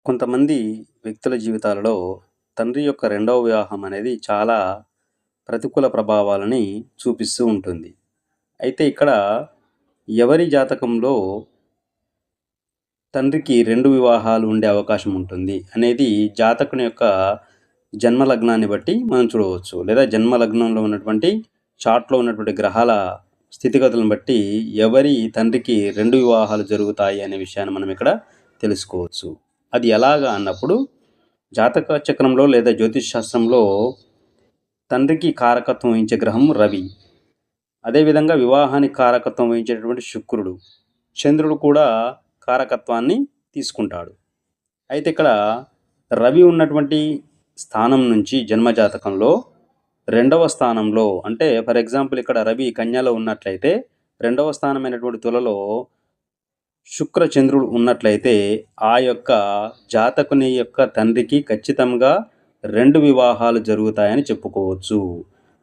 కొంతమంది వ్యక్తుల జీవితాలలో తండ్రి యొక్క రెండవ వివాహం అనేది చాలా ప్రతికూల ప్రభావాలని చూపిస్తూ ఉంటుంది. అయితే ఇక్కడ ఎవరి జాతకంలో తండ్రికి 2 వివాహాలు ఉండే అవకాశం ఉంటుంది అనేది జాతకుని యొక్క జన్మ లగ్నాన్ని బట్టి మనం చూడవచ్చు. లేదా జన్మ లగ్నంలో ఉన్నటువంటి చార్ట్‌లో ఉన్నటువంటి గ్రహాల స్థితిగతులను బట్టి ఎవరి తండ్రికి 2 వివాహాలు జరుగుతాయి అనే విషయాన్ని మనం ఇక్కడ తెలుసుకోవచ్చు. అది ఎలాగా అన్నప్పుడు జాతక చక్రంలో లేదా జ్యోతిష్ శాస్త్రంలో తండ్రికి కారకత్వం వహించే గ్రహం రవి. అదేవిధంగా వివాహానికి కారకత్వం వహించేటటువంటి శుక్రుడు. చంద్రుడు కూడా కారకత్వాన్ని తీసుకుంటాడు. అయితే ఇక్కడ రవి ఉన్నటువంటి స్థానం నుంచి జన్మజాతకంలో రెండవ స్థానంలో అంటే ఫర్ ఎగ్జాంపుల్ ఇక్కడ రవి కన్యలో ఉన్నట్లయితే రెండవ స్థానమైనటువంటి తులలో శుక్ర చంద్రుడు ఉన్నట్లయితే ఆ యొక్క జాతకుని యొక్క తండ్రికి ఖచ్చితంగా 2 వివాహాలు జరుగుతాయని చెప్పుకోవచ్చు.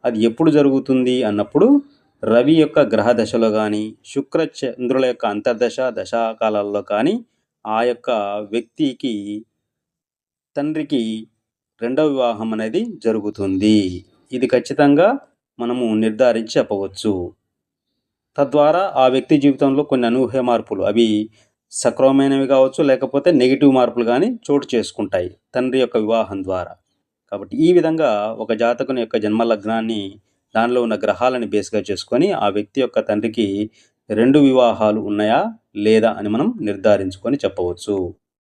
అది ఎప్పుడు జరుగుతుంది అన్నప్పుడు రవి యొక్క గ్రహ దశలో కానీ శుక్ర చంద్రుల యొక్క అంతర్దశ దశాకాలాల్లో కానీ ఆ యొక్క వ్యక్తికి తండ్రికి రెండవ వివాహం అనేది జరుగుతుంది. ఇది ఖచ్చితంగా మనము నిర్ధారించి చెప్పవచ్చు. తద్వారా ఆ వ్యక్తి జీవితంలో కొన్ని అనూహ్య మార్పులు అవి సక్రమమైనవి కావచ్చు, లేకపోతే నెగిటివ్ మార్పులు కానీ చోటు చేసుకుంటాయి తండ్రి యొక్క వివాహం ద్వారా. కాబట్టి ఈ విధంగా ఒక జాతకుని యొక్క జన్మ లగ్నాన్ని దానిలో ఉన్న గ్రహాలని బేస్గా చేసుకొని ఆ వ్యక్తి యొక్క తండ్రికి 2 వివాహాలు ఉన్నాయా లేదా అని మనం నిర్ధారించుకొని చెప్పవచ్చు.